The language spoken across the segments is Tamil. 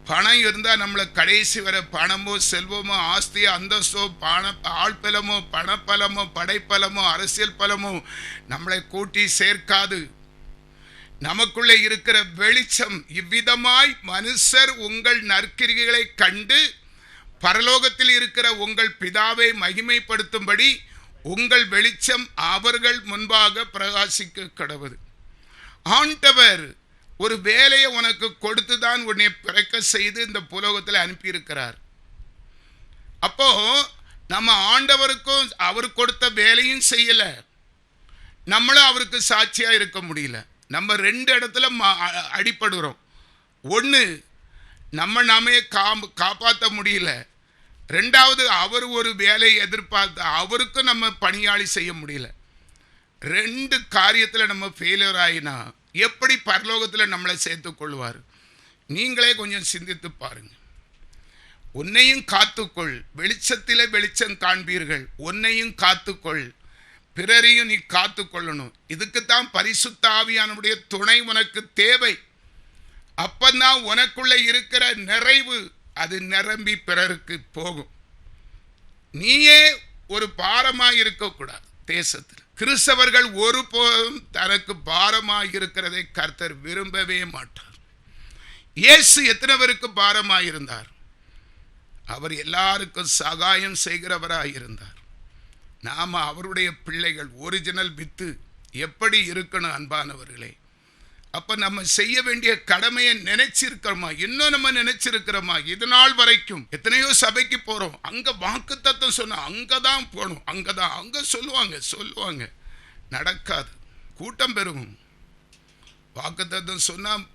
பணம் இருந்தால் நம்மளை கடைசி வர பணமோ செல்வமோ ஆஸ்தியோ அந்தஸ்தோ ஆழ்பலமோ பணப்பலமோ படைப்பலமோ அரசியல் பலமோ நம்மளை கூட்டி சேர்க்காது. நமக்குள்ளே இருக்கிற வெளிச்சம். இவ்விதமாய் மனுஷர் உங்கள் நற்கிரிகளை கண்டு பரலோகத்தில் இருக்கிற உங்கள் பிதாவை மகிமைப்படுத்தும்படி உங்கள் வெளிச்சம் அவர்கள் முன்பாக பிரகாசிக்க கடவுது. ஆண்டவர் ஒரு வேலையை உனக்கு கொடுத்துதான் உன்னை பிறக்க செய்து இந்த புலோகத்தில் அனுப்பியிருக்கிறார். அப்போ நம்ம ஆண்டவருக்கும் அவர் கொடுத்த வேலையும் செய்யல, நம்மளும் அவருக்கு சாட்சியா இருக்க முடியல. நம்ம ரெண்டு இடத்துல அடிபடுகிறோம். ஒன்று, நாமே காப்பாற்ற முடியல. ரெண்டாவது, அவர் ஒரு வேலையை எதிர்பார்த்து அவருக்கும் நம்ம பணியாளி செய்ய முடியல. ரெண்டு காரியத்தில் நம்ம ஃபெயிலியர் ஆகினா எப்படி பரலோகத்தில் நம்மளை சேர்த்து கொள்வார்? நீங்களே கொஞ்சம் சிந்தித்து பாருங்க. உன்னையும் காத்துக்கொள், வெளிச்சத்திலே வெளிச்சம் காண்பீர்கள். உன்னையும் காத்துக்கொள், பிறரையும் நீ காத்து கொள்ளணும். இதுக்குத்தான் பரிசுத்த ஆவியானுடைய துணை உனக்கு தேவை. அப்பந்தான் உனக்குள்ள இருக்கிற நிறைவு அது நிரம்பி பிறருக்கு போகும். நீயே ஒரு பாரமாக இருக்கக்கூடாது. தேசத்தில் கிறிஸ்தவர்கள் ஒருபோதும் தனக்கு பாரமாக இருக்கிறதை கர்த்தர் விரும்பவே மாட்டார். இயேசு எத்தனை பேருக்கு பாரமாக இருந்தார்? அவர் எல்லாருக்கும் சகாயம் செய்கிறவராக இருந்தார். நாம் அவருடைய பிள்ளைகள், ஒரிஜினல் வித்து. எப்படி இருக்கணும் அன்பானவர்களே? அப்போ நம்ம செய்ய வேண்டிய கடமையை நினைச்சிருக்கிறோமா? இன்னும் நம்ம நினைச்சிருக்கிறோமா? இது நாள் வரைக்கும் எத்தனையோ சபைக்கு போகிறோம், அங்கே வாக்குத்தத்தம் சொன்ன அங்கே தான் போகணும், அங்கே சொல்லுவாங்க, நடக்காது. கூட்டம் பெருகும். வாக்குத்தத்தம் சொன்னால்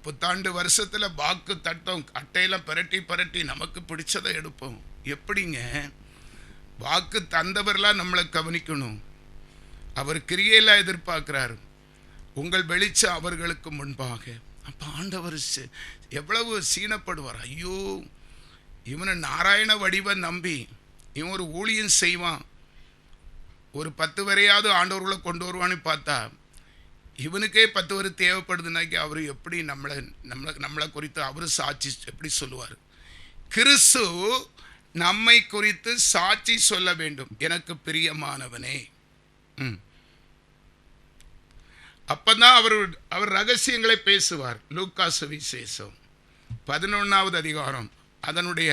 புத்தாண்டு வருஷத்தில் வாக்கு தட்டம் அட்டையெல்லாம் பரட்டி நமக்கு பிடிச்சதை எடுப்போம். எப்படிங்க? வாக்கு தந்தவரெல்லாம் நம்மளை கவனிக்கணும். அவர் கிரியையெல்லாம் எதிர்பார்க்கிறாரு. உங்கள் வெளிச்சம் அவர்களுக்கு முன்பாக. அப்போ ஆண்டவர் எவ்வளவு சீனப்படுவார். ஐயோ, இவனை நாராயண வடிவை நம்பி இவன் ஒரு ஊழியம் செய்வான், ஒரு 10 வரையாவது ஆண்டவர்களை கொண்டு வருவான்னு பார்த்தா இவனுக்கே 10 வரை தேவைப்படுதுனாக்கி அவர் எப்படி நம்மளை குறித்து அவர் சாட்சி எப்படி சொல்லுவார்? கிறிஸ்து நம்மை குறித்து சாட்சி சொல்ல வேண்டும். எனக்கு பிரியமானவனே. அப்பதான் அவர் ரகசியங்களை பேசுவார். லூக்கா சுவிசேஷம் 11வது அதிகாரம் அதனுடைய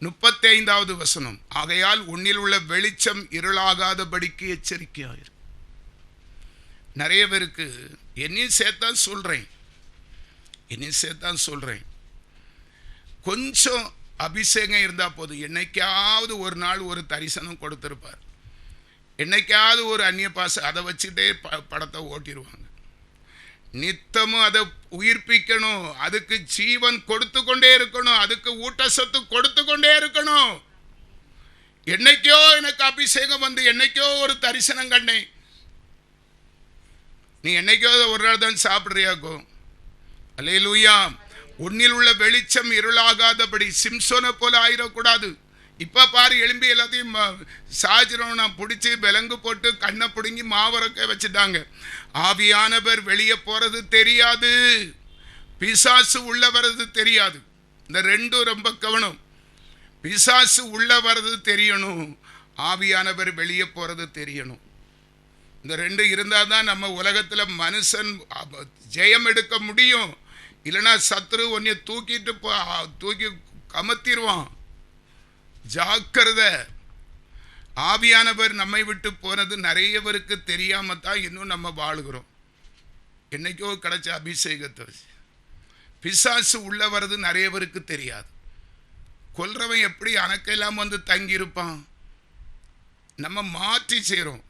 35வது வசனம். ஆகையால் உன்னில் உள்ள வெளிச்சம் இருளாகாதபடிக்கு எச்சரிக்கையாயிரு. நிறைய பேருக்கு என்னையும் சேர்த்தான் சொல்றேன், கொஞ்சம் அபிஷேகம் இருந்தா போதும். என்னைக்காவது ஒரு நாள் ஒரு தரிசனம் கொடுத்திருப்பார், என்னைக்காவது ஒரு அந்நிய பாச, அதை வச்சுட்டே படத்தை ஓட்டிடுவாங்க. நித்தமும் அதை உயிர்ப்பிக்கணும், அதுக்கு ஜீவன் கொடுத்து கொண்டே இருக்கணும், அதுக்கு ஊட்டச்சத்து கொடுத்து கொண்டே இருக்கணும். என்னைக்கோ எனக்கு அபிஷேகம் வந்து என்னைக்கோ ஒரு தரிசனம் கண்டேன். நீ என்னைக்கோ ஒரு நாள் தான் சாப்பிட்றியாக்கோ. அல்லேலூயா. உன்னில் உள்ள வெளிச்சம் இருளாகாதபடி. சிம்சோனை போல ஆயிடக்கூடாது. இப்போ பாரு, எலும்பி எல்லாத்தையும் சாஜிரம் நான் பிடிச்சி விலங்கு போட்டு கண்ணை பிடுங்கி மாவரக்க வச்சுட்டாங்க. ஆவியானவர் வெளியே போகிறது தெரியாது, பிசாசு உள்ள வர்றது தெரியாது. இந்த ரெண்டும் ரொம்ப கவனம். பிசாசு உள்ள வர்றது தெரியணும், ஆவியானவர் வெளியே போகிறது தெரியணும். இந்த ரெண்டு இருந்தால் தான் நம்ம உலகத்தில் மனுஷன் ஜெயம் எடுக்க முடியும். இல்லைன்னா சத்ரு ஒன்றை தூக்கி கமத்திடுவான். ஜாக்கிரதை. ஆவியானவர் நம்மை விட்டு போனது நிறைய பேருக்கு தெரியாம தான் இன்னும் நம்ம வாழுகிறோம். என்னைக்கோ கிடைச்ச அபிஷேகத்தை பிசாசு உள்ள வர்றது நிறைய பேருக்கு தெரியாது. கொல்றவன் எப்படி அணக்கெல்லாம் வந்து தங்கியிருப்பான்? நம்ம மாற்றி செய்கிறோம்.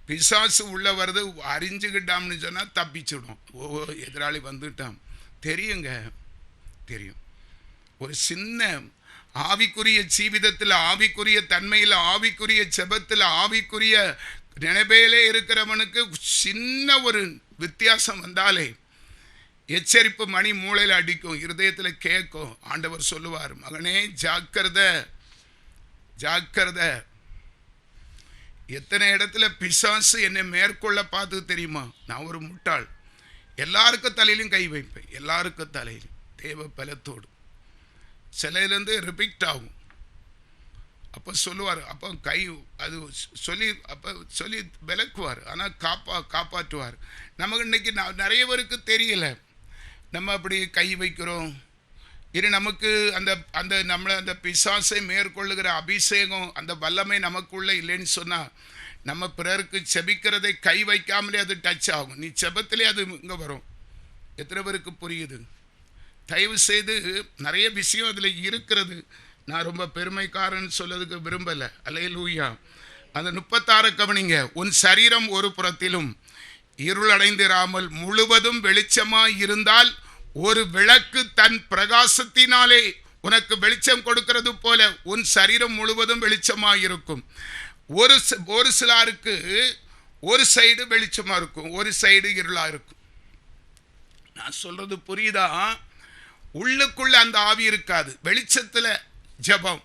பிசாசு உள்ள வர்றது அறிஞ்சுக்கிட்டாம்னு சொன்னால் தப்பிச்சிடும். எதிராளி வந்துட்டான் தெரியும். ஒரு சின்ன ஆவிக்குரிய ஜீவிதத்தில், ஆவிக்குரிய தன்மையில், ஆவிக்குரிய செபத்தில், ஆவிக்குரிய நினைவேலே இருக்கிறவனுக்கு சின்ன ஒரு வித்தியாசம் வந்தாலே எச்சரிப்பு மணி மூளையில் அடிக்கும், இருதயத்தில் கேட்கும். ஆண்டவர் சொல்லுவார், மகனே ஜாக்கிரதை. எத்தனை இடத்துல பிசாசு என்னை மேற்கொள்ள பார்த்து தெரியுமா? நான் ஒரு முட்டாள். எல்லாருக்கும் தலையிலும் கை வைப்பேன், எல்லாருக்கும் தலையிலும். தேவ பலத்தோடு. சிலையிலேருந்து ரிபிக்ட் ஆகும். அப்போ சொல்லுவார், அப்போ கை அது சொல்லி அப்போ சொல்லி விளக்குவார். ஆனால் காப்பாற்றுவார். நமக்கு இன்னைக்கு நிறைய பேருக்கு தெரியல. நம்ம அப்படி கை வைக்கிறோம். இது நமக்கு அந்த அந்த நம்மளை அந்த பிசாசை மேற்கொள்ளுகிற அபிஷேகம் அந்த வல்லமை நமக்குள்ளே இல்லைன்னு சொன்னால் நம்ம பிறருக்கு செபிக்கிறதை கை வைக்காமலே அது டச் ஆகும். நீ செபத்திலே அது இங்கே வரும். எத்தனை பேருக்கு புரியுது? தயவு செய்து நிறைய விஷயம் அதில் இருக்கிறது. நான் ரொம்ப பெருமைக்காரன்னு சொல்லதுக்கு விரும்பலை. அல்லேலூயா. அந்த 36 கவனிங்க. உன் சரீரம் ஒரு புறத்திலும் இருளடைந்திராமல் முழுவதும் வெளிச்சமாய் இருந்தால் ஒரு விளக்கு தன் பிரகாசத்தினாலே உனக்கு வெளிச்சம் கொடுக்கிறது போல உன் சரீரம் முழுவதும் வெளிச்சமாக இருக்கும். ஒரு சிலருக்கு ஒரு சைடு வெளிச்சமாக இருக்கும், ஒரு சைடு இருளாக இருக்கும். நான் சொல்றது புரியுதா? உள்ளுக்குள்ள அந்த ஆவி இருக்காது. வெளிச்சத்தில் ஜபம்,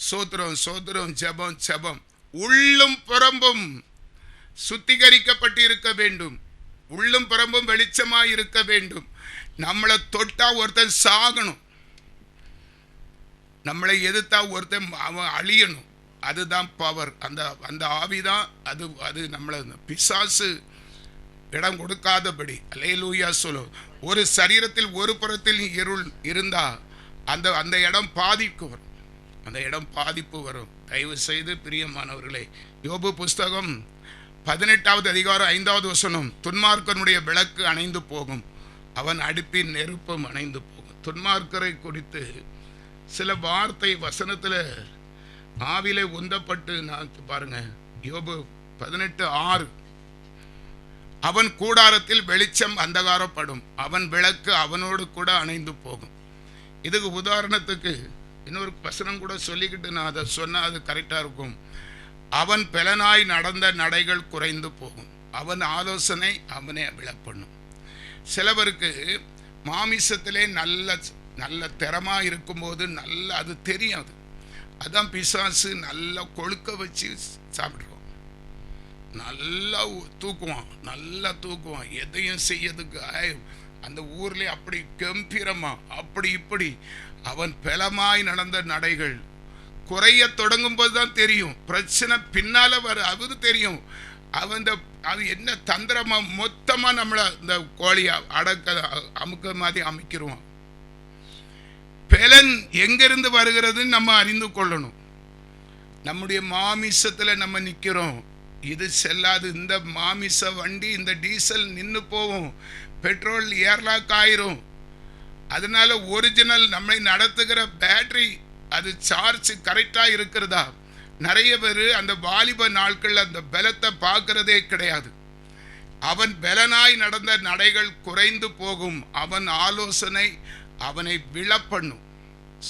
சோத்திரம் சோத்திரம், ஜபம் ஜபம். உள்ளும் புறம்பும் சுத்திகரிக்கப்பட்டு இருக்க வேண்டும். உள்ளும் புறம்பும் வெளிச்சமாக இருக்க வேண்டும். நம்மளை தொட்டா ஒருத்தன் சாகணும், நம்மளை எதிர்த்தா ஒருத்தன் அவன் அழியணும். அதுதான் பவர். அந்த அந்த ஆவிதான் அது. அது நம்மளை பிசாசு இடம் கொடுக்காதபடி. அல்லேலூயா சொல்லும். ஒரு சரீரத்தில் ஒரு புறத்தில் இருள் இருந்தா அந்த அந்த இடம் பாதிப்பு வரும். அந்த இடம் பாதிப்பு வரும். தயவு செய்து பிரியமானவர்களே, யோபு புஸ்தகம் 18வது அதிகாரம் 5வது வசனம், துன்மார்க்கனுடைய விளக்கு அணைந்து போகும், அவன் அடுப்பின் நெருப்பம் அணைந்து போகும். துன்மார்க்கரை குறித்து சில வார்த்தை வசனத்தில் ஆவிலே உந்தப்பட்டு நான் பாருங்க. யோபு 18:6, அவன் கூடாரத்தில் வெளிச்சம் அந்தகாரப்படும், அவன் விளக்கு அவனோடு கூட அணைந்து போகும். இதுக்கு உதாரணத்துக்கு இன்னொரு வசனம் கூட சொல்லிக்கிட்டு நான் அதை சொன்னால் அது கரெக்டாக இருக்கும். அவன் பெலனாய் நடந்த நடைகள் குறைந்து போகும், அவன் ஆலோசனை அவனே விளப்பண்ணும். சிலவருக்கு மாமிசத்திலே நல்ல நல்ல திறமா இருக்கும்போது நல்ல அது தெரியாது. அதான் பிசாசு நல்லா கொழுக்க வச்சு சாப்பிடுவோம். நல்லா தூக்குவான், எதையும் செய்யறதுக்கு அந்த ஊர்ல அப்படி கம்பீரமா அப்படி இப்படி. அவன் பெலமாய் நடந்த நடைகள் குறைய தொடங்கும் போதுதான் தெரியும். பிரச்சனை பின்னால வர அது தெரியும். அவன் அது என்ன தந்திரமா மொத்தமா நம்மளை இந்த கோழியா அமுக்க மாதிரி அமைக்கிறோம். பெலன் எங்கிருந்து வருகிறதுன்னு நம்ம அறிந்து கொள்ளணும். நம்முடைய மாமிசத்துல நம்ம நிக்கிறோம், இது செல்லாது. இந்த மாமிச வண்டி, இந்த டீசல் நின்று போவோம், பெட்ரோல் ஏர்லாக் ஆயிரும். அதனால ஒரிஜினல் நம்மை நடத்துகிற பேட்டரி அது சார்ஜ் கரெக்டா இருக்கிறதா? நிறைய பேர் அந்த வாலிப நாட்கள் அந்த பலத்தை பார்க்கிறதே கிடையாது. அவன் பலனாய் நடந்த நடைகள் குறைந்து போகும், அவன் ஆலோசனை அவனை விழப்பண்ணும்.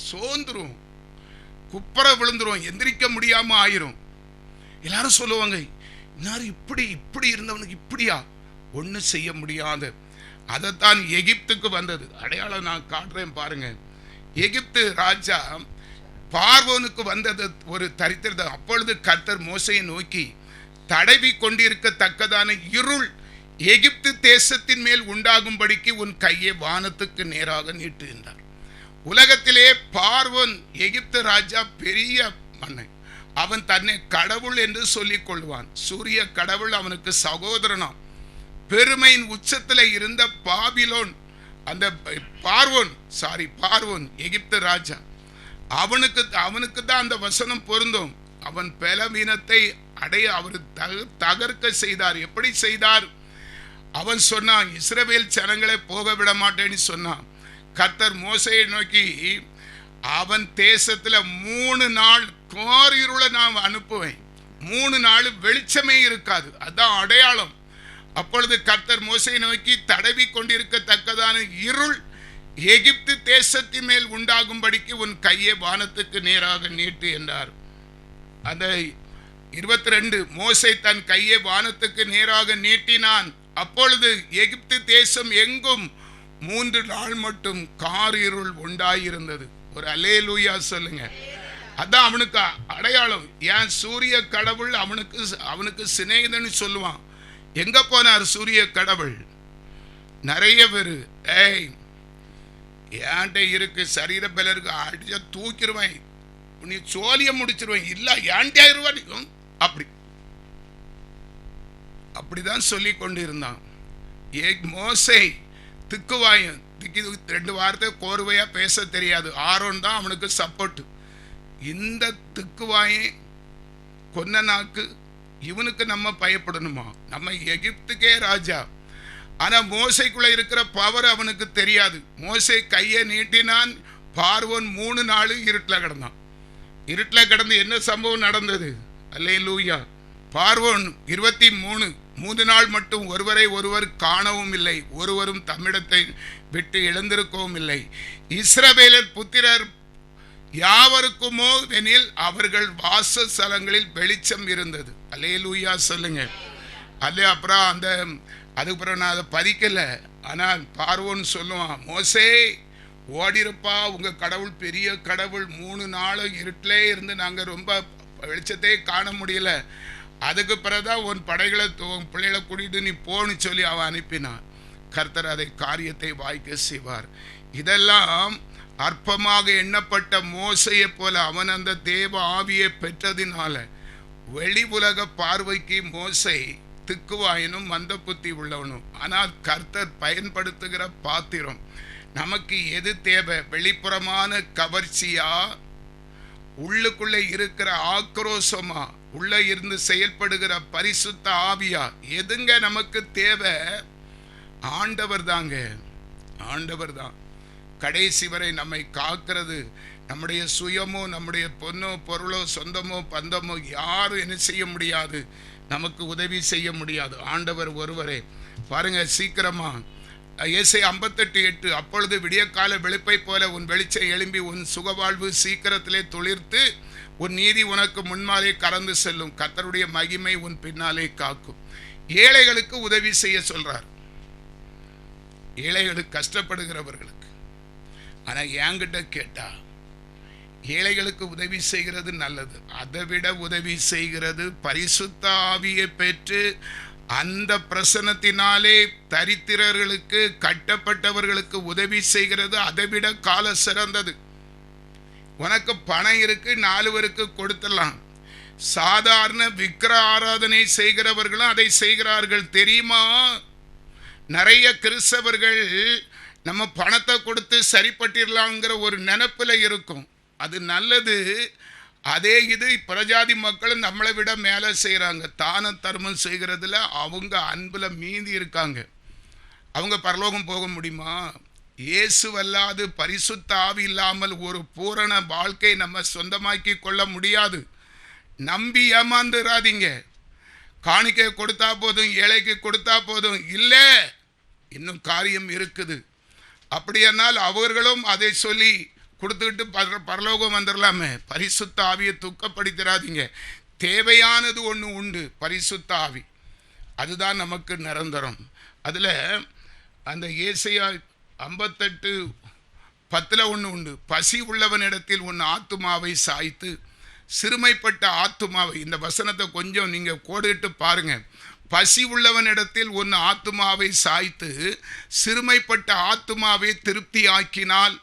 சோர்ந்துரும், குப்பரை விழுந்துரும், எந்திரிக்க முடியாம ஆயிரும். எல்லாரும் சொல்லுவாங்க, இன்னாரு இப்படி இருந்தவனுக்கு இப்படியா? ஒண்ணு செய்ய முடியாது. அதைத்தான் எகிப்துக்கு வந்தது. அடையாளம் நான் காட்டுறேன் பாருங்க. எகிப்து ராஜா பார்வோனுக்கு வந்தது ஒரு தரித்திரத்தை. அப்பொழுது கர்த்தர் மோசையை நோக்கி, தடவி கொண்டிருக்கத்தக்கதான இருள் எகிப்து தேசத்தின் மேல் உண்டாகும்படிக்கு உன் கையை வானத்துக்கு நேராக நீட்டு என்றார். உலகத்திலே பார்வோன் எகிப்து ராஜா பெரிய மன்னன். அவன் தன்னை கடவுள் என்று சொல்லிக் கொள்வான். சூரிய கடவுள் அவனுக்கு சகோதரனாம். பெருமையின் உச்சத்தில் இருந்த பாபிலோன், அந்த பார்வோன் எகிப்து ராஜா, அவனுக்கு தான் அந்த வசனம் பொருந்தும். அவன் பலவீனத்தை அடைய அவர் தகர்க்க செய்தார். எப்படி செய்தார்? அவன் சொன்னான், இஸ்ரவேல் ஜனங்களை போக விட மாட்டேன்னு சொன்னான். கர்த்தர் மோசையை நோக்கி, அவன் தேசத்துல 3 நாள் கார் இருளை நான் அனுப்புவேன், 3 நாள் வெளிச்சமே இருக்காது. அதான் அடையாளம். அப்பொழுது கர்த்தர் மோசையை நோக்கி, தடவி கொண்டிருக்கத்தக்கதான இருள் எகிப்து தேசத்தின் மேல் உண்டாகும்படிக்கு உன் கையை வானத்துக்கு நேராக நீட்டு என்றார். அந்த 22, மோசே தன் கையை வானத்துக்கு நேராக நீட்டினான். அப்பொழுது எகிப்து தேசம் எங்கும் 3 நாள் மட்டும் கார் இருள் உண்டாயிருந்தது. ஒரு அல்லேலூயா சொல்லுங்க. அதான் அவனுக்கு அடையாளம். ஏன் சூரிய கடவுள் அவனுக்கு சிநேகிதன்னு சொல்லுவான். எங்க போனார் சூரிய கடவுள்? நிறைய பேரு ஏன்ட்ட இருக்கு சரீர பலருக்கு அடிச்சா தூக்கிடுவேன், நீ சோழிய முடிச்சிருவேன், இல்ல ஏன்டே இருவான் அப்படி அப்படிதான் சொல்லி கொண்டு இருந்தான். மோசே திக்குவாயன், திக்கி 2 வார்த்தை கோர்வையா பேச தெரியாது. ஆரோன் தான் அவனுக்கு சப்போர்ட். இந்த திக்குவாயன் கொன்ன நாக்கு இவனுக்கு நம்ம பயப்படணுமா? நம்ம எகிப்துக்கே ராஜா. ஆனா மோசைக்குள்ள இருக்கிற பவர் அவனுக்கு தெரியாது. மோசை கையை நீட்டினான், பார்வோன் 3 நாள் இருட்டில் கிடந்தான். இருட்டில் கிடந்து என்ன சம்பவம் நடந்தது? அல்லேலூயா. பார்வோன் 3 நாள் மட்டும் ஒருவரை ஒருவர் காணவும் இல்லை, ஒருவரும் தம்மிடத்தை விட்டு எழுந்திருக்கவும் இல்லை. இஸ்ரவேலர் புத்திரர் யாவருக்குமோ எனில் அவர்கள் வாசஸ்தலங்களில் வெளிச்சம் இருந்தது. அல்லேலூயா சொல்லுங்க. அல்ல அப்புறம் அதுக்கப்புறம் நான் அதை பதிக்கல. ஆனால் பார்வோன் சொல்லுவான், மோசே ஓடிருப்பா, உங்க கடவுள் பெரிய கடவுள், 3 நாள் இருட்டிலே இருந்து நாங்கள் ரொம்ப வெளிச்சத்தையே காண முடியல, அதுக்கு பிறகுதான் உன் படைகளை உன் பிள்ளைகளை கூட்டிட்டு நீ போன்னு சொல்லி அவன் அனுப்பினான். கர்த்தர் அதை காரியத்தை வாய்க்க செய்வார். இதெல்லாம் அற்பமாக எண்ணப்பட்ட மோசையை போல அவன் அந்த தேவ ஆவியை பெற்றதினால வெளி உலக பார்வைக்கு மோசை திக்குவாயனும் மந்த புத்தி உள்ளவனும். ஆனால் கர்த்தர் பயன்படுத்துகிற பாத்திரம். நமக்கு எது தேவை? வெளிப்புறமான கவர்ச்சியா, உள்ளுக்குள்ளே இருக்கிற ஆக்ரோஷமா, உள்ள இருந்து செயல்படுகிற பரிசுத்த ஆவியா? எதுங்க நமக்கு தேவை? ஆண்டவர் தாங்க, ஆண்டவர் தான் கடைசி வரை நம்மை காக்கிறது. நம்முடைய சுயமோ, நம்முடைய பொண்ணோ, பொருளோ, சொந்தமோ, பந்தமோ யாரும் என்ன செய்ய முடியாது, நமக்கு உதவி செய்ய முடியாது. ஆண்டவர் ஒருவரே. பாருங்க சீக்கிரமா ஏசாயா 58:8, அப்பொழுது விடியற்கால வெளுப்பை போல உன் வெளிச்சம் எழும்பி உன் சுகவாழ்வு சீக்கிரத்திலே துளிர்த்து உன் நீதி உனக்கு முன்மாலே கறந்து செல்லும், கர்த்தருடைய மகிமை உன் பின்னாலே காக்கும். ஏழைகளுக்கு உதவி செய்ய சொல்றார், ஏழைகளுக்கு, கஷ்டப்படுகிறவர்களுக்கு. ஆனா என்கிட்ட கேட்டா ஏழைகளுக்கு உதவி செய்கிறது நல்லது. அதை விட உதவி செய்கிறது பரிசுத்த ஆவியை பெற்று அந்த பிரசனத்தினாலே தரித்திரர்களுக்கு, கட்டப்பட்டவர்களுக்கு உதவி செய்கிறது அதை விட கால சிறந்தது. உனக்கு பணம் இருக்கு, 4 பேருக்கு கொடுத்துடலாம். சாதாரண விக்கிர ஆராதனை செய்கிறவர்களும் அதை செய்கிறார்கள் தெரியுமா? நிறைய கிறிஸ்தவர்கள் நம்ம பணத்தை கொடுத்து சரிப்பட்டிடலாங்கிற ஒரு நினைப்பில் இருக்கும். அது நல்லது. அதே இது பிரஜாதி மக்களும் நம்மளை விட மேலே செய்கிறாங்க. தான தர்மம் செய்கிறதுல அவங்க அன்பில் மீதி இருக்காங்க. அவங்க பரலோகம் போக முடியுமா? இயேசுவல்லாது பரிசுத்த ஆவி இல்லாமல் ஒரு பூரண வாழ்க்கை நம்ம சொந்தமாக்கி கொள்ள முடியாது. நம்பி ஏமாந்துராதீங்க. காணிக்கை கொடுத்தா போதும், ஏழைக்கு கொடுத்தா போதும், இல்லை, இன்னும் காரியம் இருக்குது. அப்படியானால் அவர்களும் அதை சொல்லி கொடுத்துக்கிட்டு பரலோகம் வந்துடலாமே. பரிசுத்த ஆவியை துக்கப்படுத்திடாதீங்க. தேவையானது ஒன்று உண்டு, பரிசுத்த ஆவி. அதுதான் நமக்கு நிரந்தரம். அதில் அந்த ஏசாயா 58:10 ஒன்று உண்டு. பசி உள்ளவனிடத்தில் உன் ஆத்துமாவை சாய்த்து சிறுமைப்பட்ட ஆத்துமாவை, இந்த வசனத்தை கொஞ்சம் நீங்கள் கோடிட்டு பாருங்க. பசி உள்ளவனிடத்தில் உன் ஆத்துமாவை சாய்த்து சிறுமைப்பட்ட ஆத்துமாவை திருப்தி ஆக்கினால்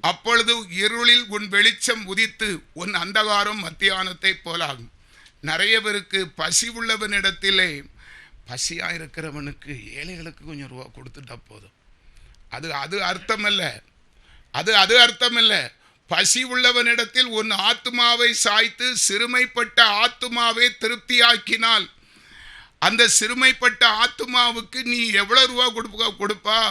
அப்பொழுது இருளில் உன் வெளிச்சம் உதித்து உன் அந்தகாரம் மத்தியானத்தை போலாகும். நிறைய பேருக்கு பசி உள்ளவனிடத்திலே, பசியாக இருக்கிறவனுக்கு, ஏழைகளுக்கு கொஞ்சம் ரூபா கொடுத்துட்டா போதும். அது அர்த்தமல்ல. அது அர்த்தமல்ல. பசி உள்ளவனிடத்தில் உன் ஆத்துமாவை சாய்த்து சிறுமைப்பட்ட ஆத்துமாவை திருப்தியாக்கினால் அந்த சிறுமைப்பட்ட ஆத்துமாவுக்கு நீ எவ்வளவு ரூபா கொடுப்பா?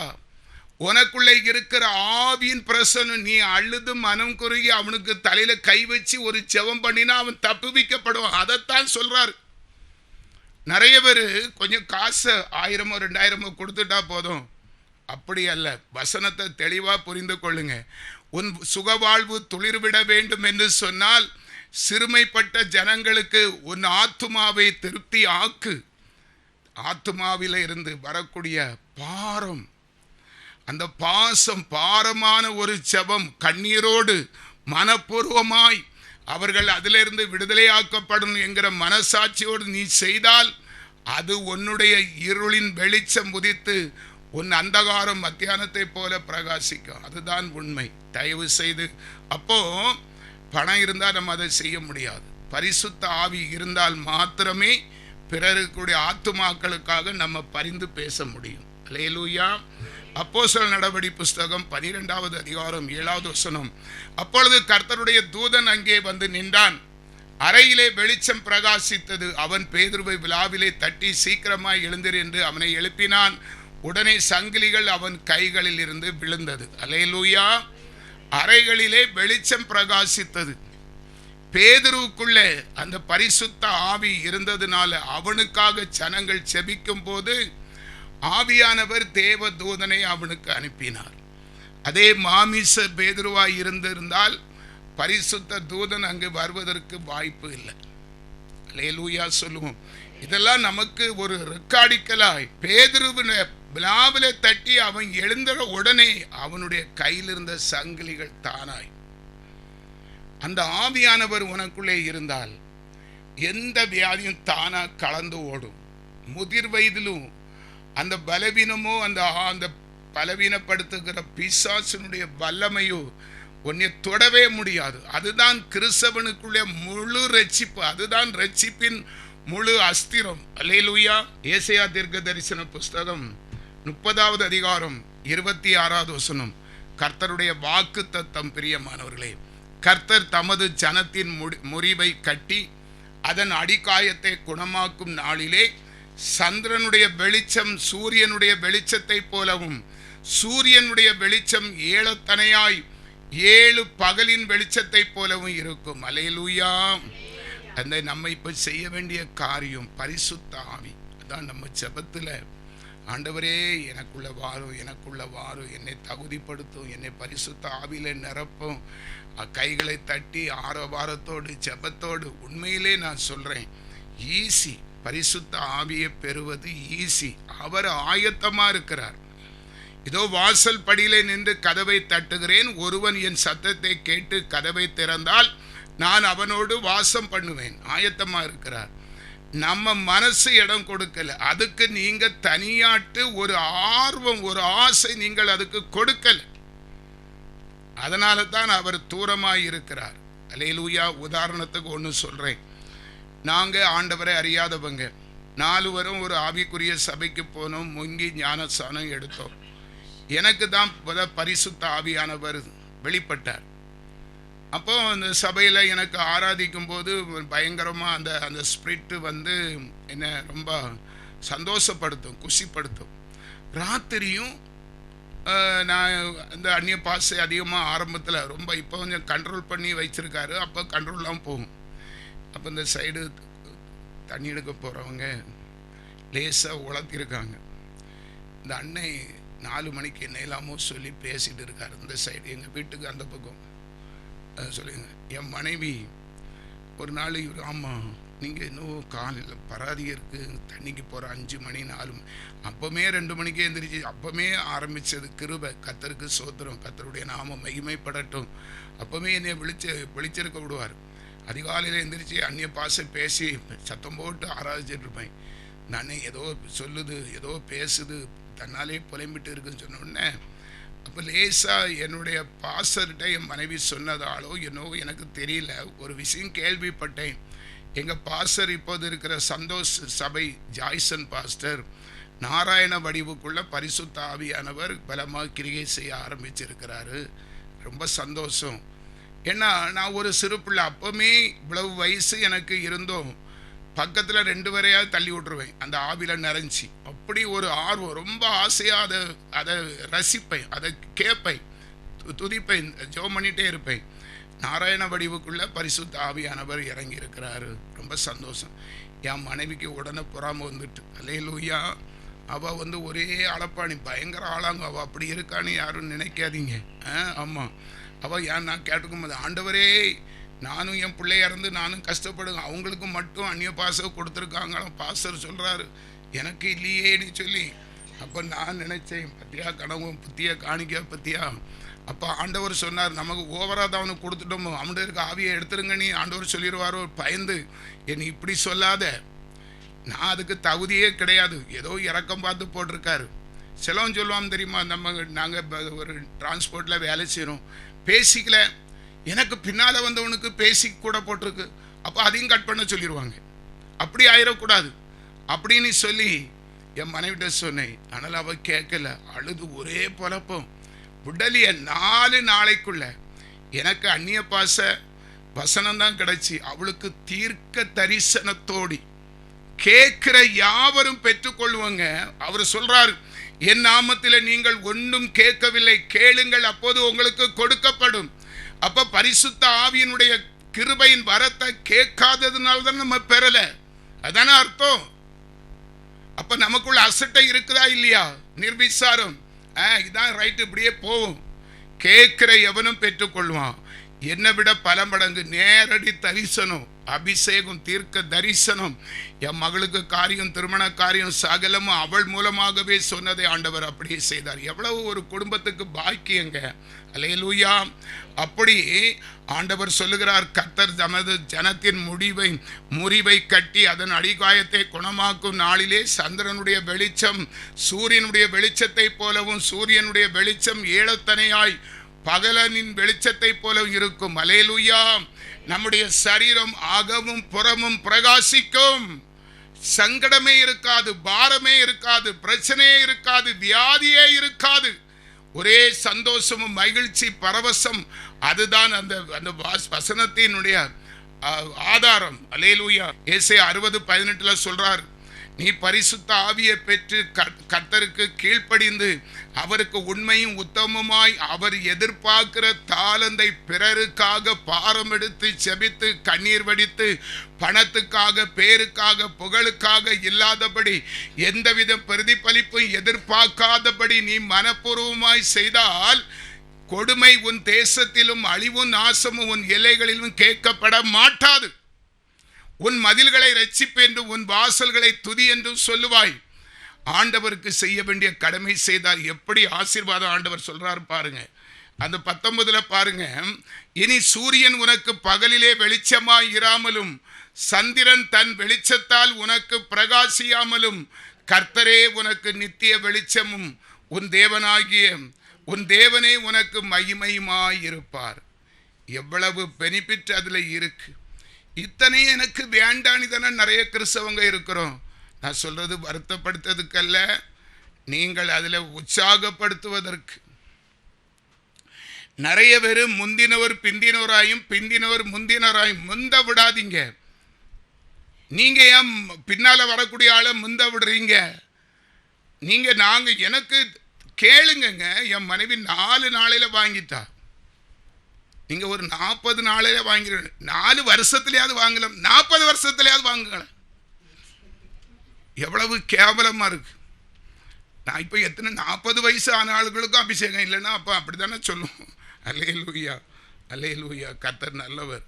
உனக்குள்ளே இருக்கிற ஆவியின் பிரசனம். நீ அழுது மனம் குறுகி அவனுக்கு தலையில கை வச்சு ஒரு ஜெபம் பண்ணினா அவன் தப்புவிக்கப்படுவான். அதைத்தான் சொல்றாரு. நிறைய பேர் கொஞ்சம் காசு 1000 2000 கொடுத்துட்டா போதும். அப்படி அல்ல. வசனத்தை தெளிவா புரிந்து கொள்ளுங்க. உன் சுகவாழ்வு துளிர்விட வேண்டும் என்று சொன்னால் சிறுமைப்பட்ட ஜனங்களுக்கு உன் ஆத்துமாவை திருப்தி ஆக்கு. ஆத்துமாவில இருந்து வரக்கூடிய பாரம், அந்த பாசம், பாரமான ஒரு ஜெபம், கண்ணீரோடு மனப்பூர்வமாய் அவர்கள் அதிலிருந்து விடுதலையாக்கப்படும் என்கிற மனசாட்சியோடு நீ செய்தால் அது உன்னுடைய இருளின் வெளிச்சம் உதித்து உன் அந்தகாரம் மத்தியானத்தை போல பிரகாசிக்கும். அதுதான் உண்மை. தயவு செய்து, அப்போ பணம் இருந்தால் நம்ம அதை செய்ய முடியாது. பரிசுத்த ஆவி இருந்தால் மாத்திரமே பிறருக்குடைய ஆத்துமாக்களுக்காக நம்ம பரிந்து பேச முடியும். அல்லேலூயா. அப்போஸ்தலர் நடபடி புஸ்தகம் 12வது அதிகாரம் 7வது வசனம். அப்பொழுது கர்த்தருடைய தூதன் அங்கே வந்து நின்றான். அறையிலே வெளிச்சம் பிரகாசித்தது. அவன் பேதுருவை விலாவிலே தட்டி சீக்கிரமாய் எழுந்திரு என்று அவனை எழுப்பினான். உடனே சங்கிலிகள் அவன் கைகளில் இருந்து விழுந்தது. அல்லேலூயா. அறைகளிலே வெளிச்சம் பிரகாசித்தது. பேதுருவுக்குள்ளே அந்த பரிசுத்த ஆவி இருந்ததுனால அவனுக்காக ஜனங்கள் செபிக்கும் போது ஆவியானவர் தேவ தூதனை அவனுக்கு அனுப்பினார். அதே மாமிச பேதுருவாய் இருந்திருந்தால் பரிசுத்த தூதன் அங்கு வருவதற்கு வாய்ப்பு இல்லை. அல்லேலூயா சொல்லுவோம். இதெல்லாம் நமக்கு ஒரு ரெக்கார்டிக்கலாய் பேதுருவின் விலாவிலே தட்டி அவன் எழுந்த உடனே அவனுடைய கையில் இருந்த சங்கிலிகள் தானாய். அந்த ஆவியானவர் உனக்குள்ளே இருந்தால் எந்த வியாதியும் தானா கலந்து ஓடும். முதிர் வயதிலும் அந்த பலவீனமோ அந்த பலவீனப்படுத்துகிற பிசாசினுடைய வல்லமையோ உன்னை தொடவே முடியாது. அதுதான் கிறிஸ்தவனுக்குள்ளே முழு ரட்சிப்பு. அதுதான் ரட்சிப்பின் முழு அஸ்திரம். அல்லேலூயா. ஏசாயா தீர்க்க தரிசன புஸ்தகம் 30வது அதிகாரம் 26வது வசனம். கர்த்தருடைய வாக்கு தத்தம். பிரியமானவர்களே, கர்த்தர் தமது ஜனத்தின் முறிவை கட்டி அதன் அடிக்காயத்தை குணமாக்கும் நாளிலே சந்திரனுடைய வெளிச்சம் சூரியனுடைய வெளிச்சத்தை போலவும் சூரியனுடைய வெளிச்சம் ஏழத்தனையாய் 7 பகலின் வெளிச்சத்தை போலவும் இருக்கும். அல்லேலூயா. அந்த நம்ம இப்ப செய்ய வேண்டிய காரியம் பரிசுத்த ஆவி. அதான் நம்ம ஜெபத்துல, ஆண்டவரே எனக்குள்ள வாரும், எனக்குள்ள வாரும், என்னை தகுதிப்படுத்தும், என்னை பரிசுத்த ஆவியில நிரப்பும். கைகளை தட்டி ஆரவாரத்தோடு ஜெபத்தோடு. உண்மையிலே நான் சொல்றேன், ஈஸி. பரிசுத்த ஆவியை பெறுவது ஈஸி. அவர் ஆயத்தமா இருக்கிறார். இதோ வாசல் படியிலே நின்று கதவை தட்டுகிறேன். ஒருவன் என் சத்தத்தை கேட்டு கதவை திறந்தால் நான் அவனோடு வாசம் பண்ணுவேன். ஆயத்தமா இருக்கிறார். நம்ம மனசு இடம் கொடுக்கல. அதுக்கு நீங்க தனியாட்டு ஒரு ஆர்வம், ஒரு ஆசை நீங்கள் அதுக்கு கொடுக்கல. அதனால தான் அவர் தூரமாய் இருக்கிறார். அல்லேலூயா. உதாரணத்துக்கு ஒன்று சொல்றேன். நாங்க ஆண்டவரை அறியாதவங்க 4 வரும் ஒரு ஆவிக்குரிய சபைக்கு போனோம். முங்கி ஞானஸ்நானம் எடுத்தோம். எனக்கு தான் பரிசுத்த ஆவியானவர் வெளிப்பட்டார். அப்போ அந்த சபையில் எனக்கு ஆராதிக்கும் போது பயங்கரமாக அந்த ஸ்பிரிட்டு வந்து என்ன ரொம்ப சந்தோஷப்படுத்தும், குஷிப்படுத்தும். ராத்திரியும் நான் இந்த அந்நிய பாசை அதிகமாக ஆரம்பத்தில் ரொம்ப இப்போ கொஞ்சம் கண்ட்ரோல் பண்ணி வச்சிருக்காரு. அப்போ கண்ட்ரோல்லாம் போகும். அப்போ இந்த சைடு தண்ணி எடுக்க போகிறவங்க லேசாக உளர்த்திருக்காங்க. இந்த அன்னை 4 மணிக்கு என்ன இல்லாமோ சொல்லி பேசிட்டு இருக்காரு. இந்த சைடு எங்கள் வீட்டுக்கு அந்த பக்கம் சொல்லுங்க. என் மனைவி ஒரு நாள் இவர், ஆமாம் நீங்கள் இன்னும் காலையில் பராதி இருக்குது, தண்ணிக்கு போகிற 5 மணி 4 மணி. அப்போமே 2 மணிக்கே எழுந்திரிச்சு அப்போமே ஆரம்பித்தது கிருபை. கர்த்தருக்கு சோத்திரம், கர்த்தருடைய நாமம் மகிமைப்படட்டும். அப்போமே என்னை விழிச்சிருக்க விடுவார். அதிகாலையில் எழுந்திரிச்சு அந்நிய பாசை பேசி சத்தம் போட்டு ஆராதிச்சுட்டு இருப்பேன். நான் ஏதோ சொல்லுது, ஏதோ பேசுது, தன்னாலே புலம்பிட்டு இருக்குன்னு சொன்ன உடனே அப்போ லேசாக என்னுடைய பாஸ்டர்கிட்ட என் மனைவி சொன்னதாலோ என்னோ எனக்கு தெரியல, ஒரு விஷயம் கேள்விப்பட்டேன். எங்கள் பாஸ்டர் இப்போது இருக்கிற சந்தோஷ் சபை ஜாய்சன் பாஸ்டர் நாராயண வடிவுக்குள்ள பரிசுத்த ஆவியானவர் பலமாக கிரியை செய்ய ஆரம்பிச்சிருக்கிறாரு. ரொம்ப சந்தோஷம். ஏன்னா நான் ஒரு சிறு பிள்ளை. அப்போவுமே இவ்வளவு வயசு எனக்கு இருந்தோம் பக்கத்தில் 2 வரையாவது தள்ளி விட்டுருவேன். அந்த ஆவியில் நிறைஞ்சி அப்படி ஒரு ஆர்வம், ரொம்ப ஆசையாக அதை ரசிப்பேன், அதை கேட்பேன், துதிப்பேன், ஜெபம் பண்ணிகிட்டே இருப்பேன். நாராயண வடிவுக்குள்ள பரிசுத்த ஆவியானவர் இறங்கி இருக்கிறாரு. ரொம்ப சந்தோஷம். என் மனைவிக்கு உடனே பொறாம வந்துட்டு. அல்லேலூயா. அவள் வந்து ஒரே அளப்பாணி, பயங்கர ஆளாங்க. அவள் அப்படி இருக்கான்னு யாரும் நினைக்காதீங்க. ஆமாம். அவள் ஏன் நான் கேட்டுக்கும் போது, ஆண்டவரே நானும் என் பிள்ளையா இருந்து நானும் கஷ்டப்படுங்க, அவங்களுக்கு மட்டும் அந்நிய பாசம் கொடுத்துருக்காங்களாம் பாஸ்டர் சொல்கிறாரு, எனக்கு இல்லையேன்னு சொல்லி. அப்போ நான் நினச்சேன், பத்தியா கனவும் புத்தியா காணிக்க பத்தியா. அப்போ ஆண்டவர் சொன்னார், நமக்கு ஓவராக தான் அவனுக்கு கொடுத்துட்டோமோ, அவன்கிட்ட இருக்க ஆவியை எடுத்துருங்க நீ, ஆண்டவர் சொல்லிடுவாரோ பயந்து. என்னை இப்படி சொல்லாத, நான் அதுக்கு தகுதியே கிடையாது. ஏதோ இறக்கம் பார்த்து போட்டிருக்காரு. சிலவன் சொல்லுவான் தெரியுமா, நாங்கள் ஒரு டிரான்ஸ்போர்ட்டில் வேலை செய்கிறோம், பேசிக்கல, எனக்கு பின்னால் வந்தவனுக்கு பேசிக் கூட போட்டிருக்கு, அப்போ அதையும் கட் பண்ண சொல்லிடுவாங்க. அப்படி ஆயிடக்கூடாது அப்படின்னு சொல்லி என் மனைவிட்ட சொன்னேன். ஆனால் அவள் கேட்கல, அழுது ஒரே பொழப்பம். விடலிய 4 நாளைக்குள்ள எனக்கு அந்நிய பாச வசனம்தான் கிடைச்சி, அவளுக்கு தீர்க்க தரிசனத்தோடி கேட்கிற யாவரும் பெற்றுக்கொள்வாங்க. அவர் சொல்றார், என் நாமத்தில் நீங்கள் ஒன்றும் கேட்கவில்லை, கேளுங்கள் அப்போது உங்களுக்கு கொடுக்கப்படும். அப்ப பரிசுத்த ஆவியினுடைய கிருபையின் வரத்தை கேட்காததுனால தான் நம்ம பெறல, அதான அர்த்தம். அப்ப நமக்குள்ள அசட்டை இருக்குதா இல்லையா, நிர்விசாரம், இதான் ரைட், இப்படியே போவோம். கேட்கிற எவனும் பெற்றுக்கொள்வான். என்னை விட பல மடங்கு நேரடி தரிசனம், அபிஷேகம், தீர்க்க தரிசனம். என் மகளுக்கு காரியம், திருமண காரியம் சகலமும் அவள் மூலமாகவே சொன்னதை ஆண்டவர் அப்படியே செய்தார். எவ்வளவு ஒரு குடும்பத்துக்கு பாக்கியங்க. அல்லேலூயா. அப்படி ஆண்டவர் சொல்லுகிறார், கர்த்தர் தமது ஜனத்தின் முறிவை கட்டி அதன் அடிகாயத்தை குணமாக்கும் நாளிலே சந்திரனுடைய வெளிச்சம் சூரியனுடைய வெளிச்சத்தை போலவும் சூரியனுடைய வெளிச்சம் ஏழத்தனையாய் பகலனின் வெளிச்சத்தை போல இருக்கும். அல்லேலூயா. நம்முடைய சரீரம் அகமும் புறமும் பிரகாசிக்கும். சங்கடமே இருக்காது, பாரமே இருக்காது, பிரச்சனையே இருக்காது, வியாதியே இருக்காது. ஒரே சந்தோஷமும் மகிழ்ச்சி, பரவசம். அதுதான் அந்த வசனத்தினுடைய ஆதாரம். அல்லேலூயா. ஏசாயா 60:18 சொல்றார், நீ பரிசுத்த ஆவியை பெற்று கர்த்தருக்கு கீழ்ப்படிந்து அவருக்கு உண்மையும் உத்தமமாய் அவர் எதிர்பார்க்கிற தாளந்தை பிறருக்காக பாரம் எடுத்து செபித்து கண்ணீர் வடித்து பணத்துக்காக, பேருக்காக, புகழுக்காக இல்லாதபடி எந்தவித பிரதிபலிப்பும் எதிர்பார்க்காதபடி நீ மனப்பூர்வமாய் செய்தால் கொடுமை உன் தேசத்திலும் அழிவும் நாசமும் உன் எல்லைகளிலும் கேட்கப்பட மாட்டாது. உன் மதில்களை ரட்சிப்பு என்றும் உன் வாசல்களை துதி என்றும் சொல்லுவாய். ஆண்டவருக்கு செய்ய வேண்டிய கடமை செய்தார். எப்படி ஆசீர்வாதம் ஆண்டவர் சொல்றாரு பாருங்க. அந்த 19 பாருங்க, இனி சூரியன் உனக்கு பகலிலே வெளிச்சமாய் இராமலும் சந்திரன் தன் வெளிச்சத்தால் உனக்கு பிரகாசியாமலும் கர்த்தரே உனக்கு நித்திய வெளிச்சமும் உன் தேவனே உனக்கு மகிமையுமாய் இருப்பார். எவ்வளவு பெனிஃபிட் அதுல இருக்கு. இத்தனையும் எனக்கு வேண்டான்னு தானே நிறைய கிறிஸ்தவங்க இருக்கிறோம். நான் சொல்றது வருத்தப்படுத்துறதுக்கல்ல, நீங்கள் அதில் உற்சாகப்படுத்துவதற்கு. நிறைய பேர் முந்தினவர் பிந்தினவராயும் பிந்தினவர் முந்தினவராயும் முந்த விடாதீங்க. நீங்க ஏன் பின்னால வரக்கூடிய ஆளை முந்த விடுறீங்க? எனக்கு கேளுங்க. என் மனைவி 4 நாளையில வாங்கிட்டா. நீங்க ஒரு 40 நாளையில வாங்கிடுங்க. 4 வருஷத்துலயாவது வாங்கலாம், 40 வருஷத்துலயாவது வாங்குங்களேன். எவ்வளவு கேவலமா இருக்கு. நான் இப்போ எத்தனை 40 வயசு ஆன ஆளுகளுக்கும் அபிஷேகம் இல்லைன்னா அப்போ அப்படித்தானே சொல்லுவோம். அல்லேலூயா, அல்லேலூயா. கர்த்தர் நல்லவர்,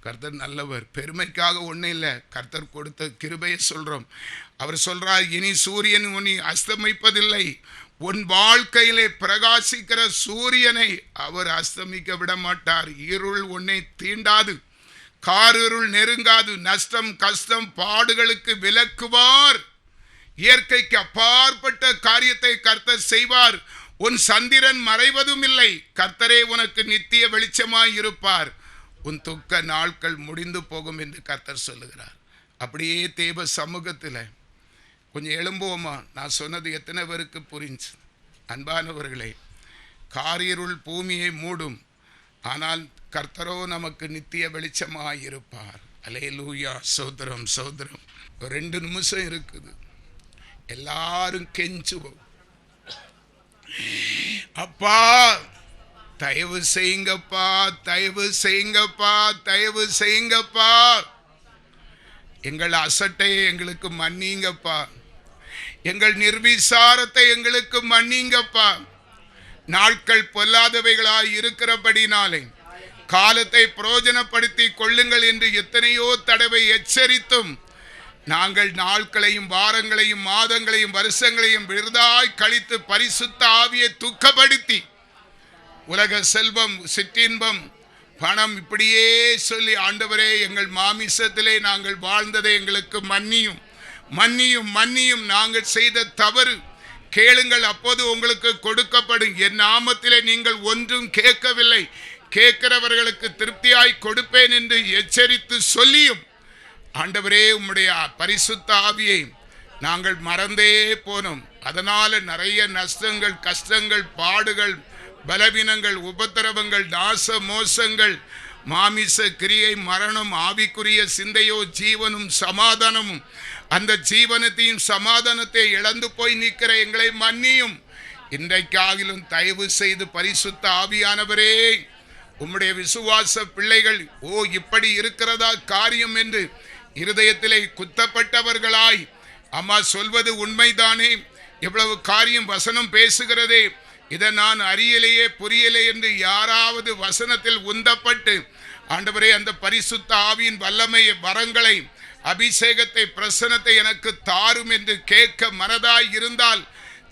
கர்த்தர் நல்லவர். பெருமைக்காக ஒன்றும் இல்லை, கர்த்தர் கொடுத்த கிருபையை சொல்றோம். அவர் சொல்றார், இனி சூரியன் உன்னை அஸ்தமிப்பதில்லை, உன் வாழ்க்கையிலே பிரகாசிக்கிற சூரியனை அவர் அஸ்தமிக்க விட மாட்டார். இருள் உன்னை தீண்டாது, காரிருள் நெருங்காது. நஷ்டம், கஷ்டம், பாடுகளுக்கு விலக்குவார். இயற்கைக்கு அப்பாற்பட்ட காரியத்தை கர்த்தர் செய்வார். உன் சந்திரன் மறைவதும் இல்லை, கர்த்தரே உனக்கு நித்திய வெளிச்சமாய் இருப்பார். உன் துக்க நாட்கள் முடிந்து போகும் என்று கர்த்தர் சொல்லுகிறார். அப்படியே தேவ சமூகத்தில் கொஞ்சம் எழும்புவோமா? நான் சொன்னது எத்தனை பேருக்கு புரிஞ்சு? அன்பானவர்களே, காரிருள் பூமியை மூடும், ஆனால் கர்த்தரோ நமக்கு நித்திய வெளிச்சமாய் இருப்பார். அல்லேலூயா. சோதரம் சோதரம். 2 நிமிஷம் இருக்குது. எல்லாரும் கெஞ்சுவோம், அப்பா தயவு செய்யுங்கப்பா, தயவு செய்யுங்கப்பா, தயவு செய்யுங்கப்பா, எங்கள் அசட்டையை எங்களுக்கு மன்னிங்கப்பா, எங்கள் நிர்விசாரத்தை எங்களுக்கு மன்னிங்கப்பா. நாட்கள் பொல்லாதவைகளாய் இருக்கிறபடினாலே காலத்தை பிரயோஜனப்படுத்தி கொள்ளுங்கள் என்று எத்தனையோ தடவை எச்சரித்தும் நாங்கள் நாட்களையும் வாரங்களையும் மாதங்களையும் வருஷங்களையும் விருதாய் கழித்து பரிசுத்த ஆவியை துக்கப்படுத்தி உலக செல்வம், சிற்றின்பம், பணம் இப்படியே சொல்லி ஆண்டவரே எங்கள் மாமிசத்திலே நாங்கள் வாழ்ந்ததை எங்களுக்கு மன்னியும் மன்னியும் மன்னியும். நாங்கள் செய்த தவறு கேளுங்கள், அப்போது உங்களுக்கு கொடுக்கப்படும். என் நாமத்திலே நீங்கள் ஒன்றும் கேட்கவில்லை, கேட்கிறவர்களுக்கு திருப்தியாய் கொடுப்பேன் என்று எச்சரித்து சொல்லியும் ஆண்டவரே உம்முடைய பரிசுத்த ஆவியை நாங்கள் மறந்தே போனோம். அதனால நிறைய நஷ்டங்கள், கஷ்டங்கள், பாடுகள், பலவீனங்கள், உபத்திரவங்கள், நாச மோசங்கள், மாமிச கிரியை, மரணம், ஆவிக்குரிய சிந்தையோ ஜீவனும் சமாதானமும், அந்த ஜீவனத்தையும் சமாதானத்தை இழந்து போய் நிற்கிற எங்களை மன்னியும். இன்றைக்காகிலும் தயவு செய்து பரிசுத்த ஆவியானவரே உம்முடைய விசுவாச பிள்ளைகள் இப்படி இருக்கிறதா காரியம் என்று இருதயத்திலே குத்தப்பட்டவர்களாய், அம்மா சொல்வது உண்மைதானே, எவ்வளவு காரியம் வசனம் பேசுகிறதே, இதை நான் அறியலையே புரியலே என்று யாராவது வசனத்தில் உந்தப்பட்டு ஆண்டவரே அந்த பரிசுத்த ஆவியின் வல்லமையை, வரங்களை, அபிஷேகத்தை, பிரசனத்தை எனக்கு தாரும் என்று கேட்க மனதாய் இருந்தால்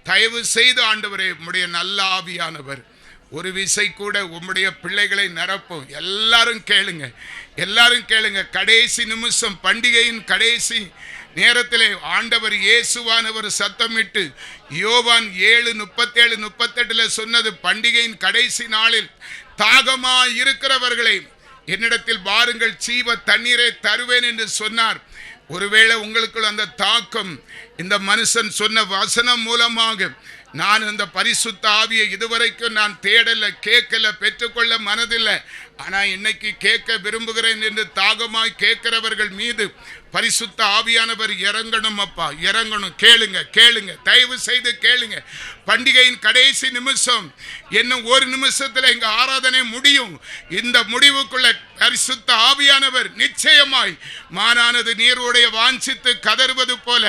தயவு செய்து ஆண்டவரே உம்முடைய நல்ல ஆவியானவர் ஒரு விசை கூட உம்முடைய பிள்ளைகளை நிரப்பும். எல்லாரும் கேளுங்க, எல்லாரும் கேளுங்க. கடைசி நிமிஷம், பண்டிகையின் கடைசி நேரத்திலே ஆண்டவர் இயேசுவானவர் சத்தமிட்டு யோவான் 7:37-38 சொன்னது, பண்டிகையின் கடைசி நாளில் தாகமாய் இருக்கிறவர்களை என்னிடத்தில் வாருங்கள், ஜீவ தண்ணீரை தருவேன் என்று சொன்னார். ஒருவேளை உங்களுக்குள் அந்த தாக்கம் இந்த மனுஷன் சொன்ன வசனம் மூலமாக, நான் இந்த பரிசுத்த ஆவியை இதுவரைக்கும் நான் தேடல, கேட்கல, பெற்றுக்கொள்ள மனதில்லை, ஆனா இன்னைக்கு கேட்க விரும்புகிறேன் என்று தாகமாய் கேட்கிறவர்கள் மீது பரிசுத்த ஆவியானவர் இறங்கணும். அப்பா இறங்கணும். கேளுங்க, கேளுங்க, தயவு செய்து கேளுங்க. பண்டிகையின் கடைசி நிமிஷம், இன்னும் ஒரு நிமிஷத்துல எங்க ஆராதனை முடியும். இந்த முடிவுக்குள்ள பரிசுத்த ஆவியானவர் நிச்சயமாய் மானானது நீரோடைய வாஞ்சித்து கதறுவது போல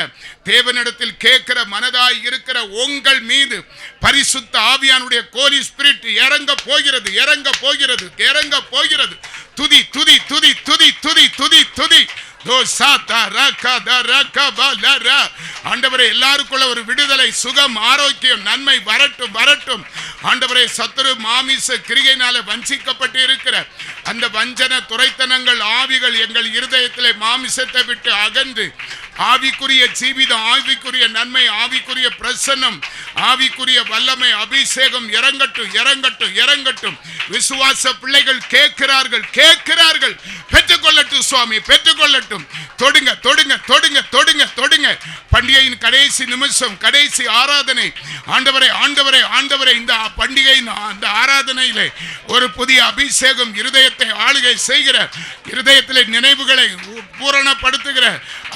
தேவனிடத்தில் கேட்கிற மனதாய் இருக்கிற உங்கள் மீது பரிசுத்த ஆவியானுடைய ஹோலி ஸ்பிரிட் இறங்க போகிறது, இறங்க போகிறது, இறங்க போகிறது. துதி துதி துதி துதி துதி துதி துதி. ஆண்டவரே எல்லாருக்குள்ள ஒரு விடுதலை, சுகம், ஆரோக்கியம், நன்மை வரட்டும், வரட்டும். ஆண்டவரே சத்துரு மாமிச கிரிகையினால வஞ்சிக்கப்பட்டு இருக்கிற அந்த வஞ்சன துரைத்தனங்கள், ஆவிகள் எங்கள் இருதயத்திலே மாமிசத்தை விட்டு அகன்று ஆவிக்குரிய ஜீவிதம், ஆவிக்குரிய நன்மை, ஆவிக்குரிய பிரசன்னம், ஆவிக்குரிய வல்லமை, அபிஷேகம் இறங்கட்டும், இறங்கட்டும், இறங்கட்டும். விசுவாச பிள்ளைகள் கேட்கிறார்கள், கேட்கிறார்கள். பெற்றுக்கொள்ளட்டும் சுவாமி, பெற்றுக்கொள்ளட்டும். தொடுங்க, தொடுங்க, தொடுங்க, தொடுங்க, தொடுங்க. பண்டிகையின் கடைசி நிமிஷம், கடைசி ஆராதனை. ஆண்டவரே, ஆண்டவரே, ஆண்டவரே, இந்த பண்டிகையின் அந்த ஆராதனையிலே ஒரு புதிய அபிஷேகம் இருதயத்தை ஆளுகை செய்கிற, இருதயத்திலே நினைவுகளை பூரணப்படுத்துகிற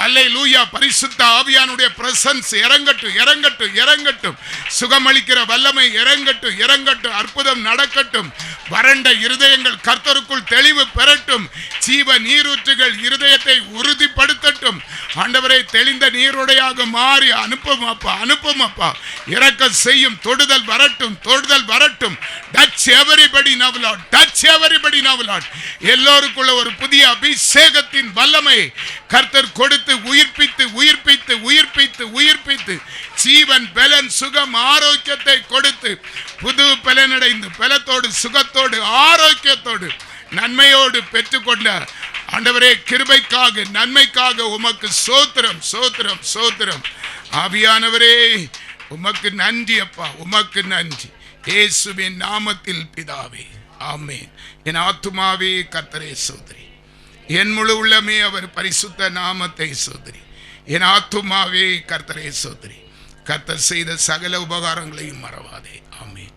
அல்லேலூயா பரிசுத்த ஆவியானுடைய பிரசன்ஸ் இறங்கட்டும், இறங்கட்டும், இறங்கட்டும். சுகமளிக்கிற வல்லமை இறங்கட்டும், இறங்கட்டும். அற்புதம் நடக்கட்டும். வறண்ட இருதயங்கள் கர்த்தருக்குள் தெளிவு பெறட்டும். ஜீவ நீரூற்றுகள் இருதயத்தை உறுதிப்படுத்தட்டும். ஆண்டவரை தெளிந்த நீருடையாக மாறி அனுப்பும் அப்பா, அனுப்பும் அப்பா. இறக்க செய்யும். தொடுதல் வரட்டும், தொடுதல் வரட்டும். Touch everybody now lord, touch everybody now lord. எல்லோருக்குள்ள ஒரு புதிய அபிஷேகத்தின் வல்லமை கர்த்தர் கொடுத்து உயிர்ப்பித்து, உயிர்ப்பித்து, உயிர்ப்பித்து, உயிர்ப்பித்து ஜீவன், பலன், சுகம், ஆரோக்கியத்தை கொடுத்து புது பலனடைந்து பலத்தோடு, சுகத்தோடு, ஆரோக்கியத்தோடு, நன்மையோடு பெற்றுக்கொண்ட ஆண்டவரே கிருபைக்காக, நன்மைக்காக உமக்கு சோத்திரம், சோத்திரம், சோத்திரம். ஆவியானவரே உமக்கு நன்றி அப்பா, உமக்கு நன்றி. இயேசுவின் நாமத்தில் பிதாவே, ஆமென். என் ஆத்துமாவே கர்த்தரை சோதரி, என் முழு உள்ளமே அவர் பரிசுத்த நாமத்தை சோதரி. என் ஆத்துமாவே கர்த்தரை சோதரி. கர்த்தர் செய்த சகல உபகாரங்களையும் மறவாதே. ஆமென்.